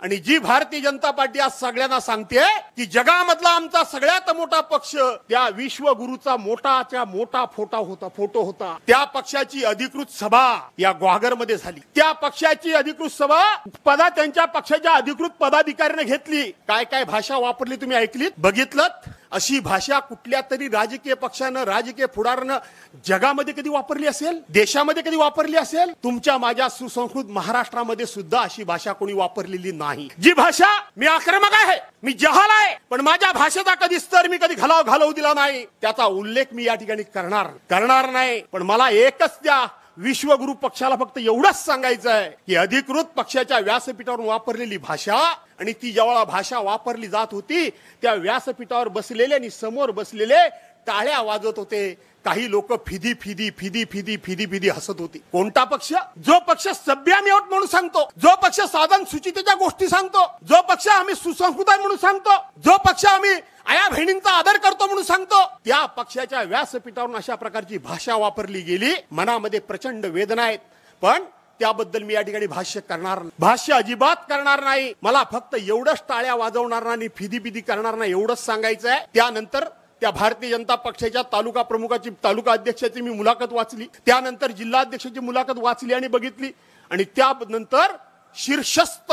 आणि जी भारतीय जनता पार्टी आज सगळ्यांना सांगते की जगामधला आमचा सगळ्यात मोठा पक्ष त्या विश्वगुरूचा मोठा फोटो होता त्या पक्षाची अधिकृत सभा या ग्वागर मध्ये झाली। त्या पक्षाची अधिकृत सभा त्यांच्या पक्षाच्या अधिकृत पदाधिकाऱ्याने घेतली। काय काय भाषा वापरली तुम्ही ऐकलीत, बघितलत? अशी भाषा कुठल्या तरी राजकीय पक्षानं, राजकीय पुढाऱ्यानं जगामध्ये कधी वापरली असेल, देशामध्ये कधी वापरली असेल? तुमच्या माझ्या सुसंस्कृत महाराष्ट्रामध्ये सुद्धा अशी भाषा कोणी वापरलेली नाही। जी भाषा मी आक्रमक आहे, मी जहाल आहे, पण माझ्या भाषेचा कधी स्तर मी कधी घालवू दिला नाही, त्याचा उल्लेख मी या ठिकाणी करणार नाही। पण मला एकच त्या विश्वगुरु पक्षाला फक्त एवढंच सांगायचं आहे की अधिकृत पक्षाच्या व्यासपीठावरून वापरलेली भाषा आणि ती जेव्हा भाषा वापरली जात होती त्या व्यासपीठावर बसलेले आणि समोर बसलेले टाळ्या वाजवत होते। काही लोक फिदी हसत होते। कोणता पक्ष? जो पक्ष सभ्यामिवट म्हणून सांगतो, जो पक्ष साधन सुचितेच्या गोष्टी सांगतो, जो पक्ष आम्ही सुसंस्कृत आहे म्हणून सांगतो, जो पक्ष आम्ही आया बहिणींचा आदर करतो म्हणून सांगतो, त्या पक्षाच्या व्यासपीठावरून अशा प्रकारची भाषा वापरली गेली। मनामध्ये प्रचंड वेदना आहेत, पण त्याबद्दल मी या ठिकाणी भाष्य अजिबात करणार नाही। मला फक्त एवढंच टाळ्या वाजवणार नाही, फिदी करणार नाही एवढंच सांगायचं आहे। त्यानंतर त्या भारतीय जनता पक्षाच्या तालुका प्रमुखाची, तालुका अध्यक्षाची मी मुलाखत वाचली, त्यानंतर जिल्हाध्यक्षाची मुलाखत वाचली आणि बघितली, आणि त्यानंतर शीर्षस्थ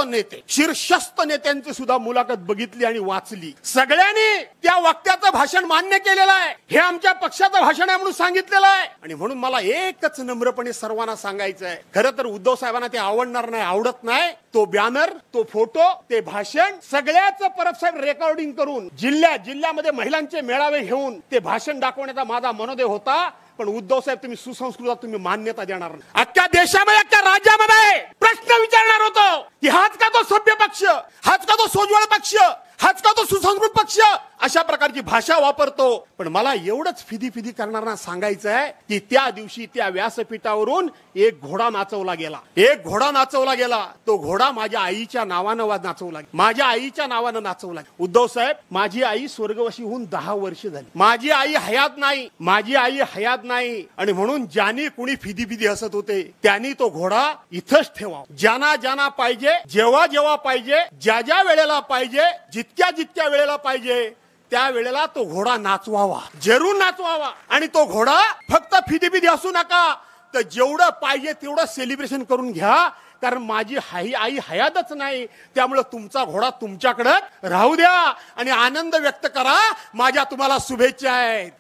नेत्यांची सुद्धा मुलाखत बघितली आणि वाचली। सगळ्यांनी त्या वक्त्याचं भाषण मान्य केलेलं आहे, हे आमच्या पक्षाचं भाषण आहे म्हणून सांगितलेलं आहे। आणि म्हणून मला एकच नम्रपणे सर्वांना सांगायचं आहे, खरं तर उद्धव साहेबांना ते आवडत नाही, तो बॅनर, तो फोटो, ते भाषण सगळ्याच परब साहेब रेकॉर्डिंग करून जिल्ह्यामध्ये महिलांचे मेळावे घेऊन ते भाषण दाखवण्याचा माझा मनोदय होता। पण उद्धव साहेब तुम्ही सुसंस्कृत, तुम्ही मान्यता देणार नाही। अख्ख्या देशामध्ये, अख्ख्या राज्यामध्ये प्रश्न विचारणार होतो की हाच का तो सभ्य पक्ष, हाच का तो सोज्वळ पक्ष, हाच का तो सुसंस्कृत पक्ष अशा प्रकारची भाषा वापरतो। पण मला एवढंच फिदी करणारा सांगायचं आहे की त्या दिवशी त्या व्यासपीठावरून एक घोडा नाचवला गेला, तो घोडा माझ्या आईच्या नावानं नाचवला। उद्धव साहेब, माझी आई स्वर्गवासी होऊन 10 वर्ष झाली, माझी आई हयात नाही, आणि म्हणून ज्यांनी कुणी फिदी हसत होते त्यांनी तो घोडा इथंच ठेवा। ज्यांना पाहिजे, जेव्हा पाहिजे, ज्या वेळेला पाहिजे, जितक्या वेळेला पाहिजे त्या वेळेला तो घोडा नाचवावा, जरूर नाचवावा। आणि तो घोडा फक्त फिदी हसू नका, तर जेवढं पाहिजे तेवढं सेलिब्रेशन करून घ्या, कारण माझी आई हयातच नाही, त्यामुळे तुमचा घोडा तुमच्याकडे राहू द्या आणि आनंद व्यक्त करा। माझ्या तुम्हाला शुभेच्छा आहेत।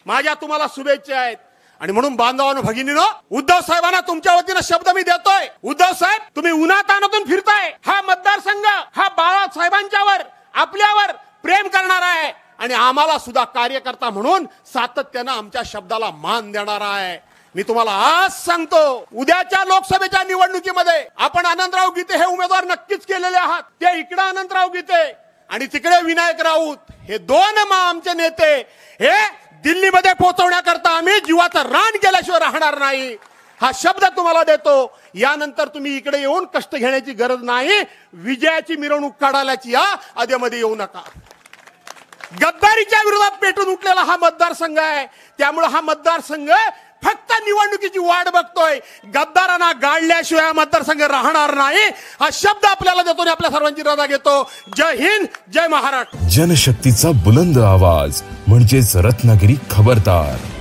आणि म्हणून बांधवांनो, भगिनीनो, उद्धव साहेबांना तुमच्या वतीने शब्द मी देतोय। उद्धव साहेब, तुम्ही उन्हातानातून फिरताय, हा मतदारसंघ हा बाळासाहेबांच्यावर, आपल्यावर प्रेम करणार आहे आणि आम्हाला सुद्धा कार्यकर्ता म्हणून सातत्यानं आमच्या शब्दाला मान देणार आहे। मी तुम्हाला आज सांगतो, उद्याच्या लोकसभेच्या निवडणुकीमध्ये आपण आनंदराव गीते हे उमेदवार नक्कीच केलेले आहात। ते इकडे आनंदराव गीते आणि तिकडे विनायक राऊत, हे दोन आमचे नेते, हे दिल्लीमध्ये पोहोचवण्याकरता आम्ही जीवाचं रान केल्याशिवाय राहणार नाही, हा शब्द तुम्हाला देतो। यानंतर तुम्ही इकडे येऊन कष्ट घेण्याची गरज नाही, विजयाची मिरवणूक काढायची या आधीमध्ये येऊ नका। गद्दारीच्या विरोधात पेटून उठलेला हा मतदारसंघ आहे, त्यामुळे हा मतदारसंघ फक्त निवडणुकीची वाट बघतोय, गद्दारांना गाडल्याशिवाय हा मतदारसंघ राहणार नाही, हा शब्द आपल्याला देतो आणि आपल्या सर्वांची रजा घेतो। जय हिंद, जय महाराष्ट्र। जनशक्तीचा बुलंद आवाज म्हणजेच रत्नागिरी खबरदार।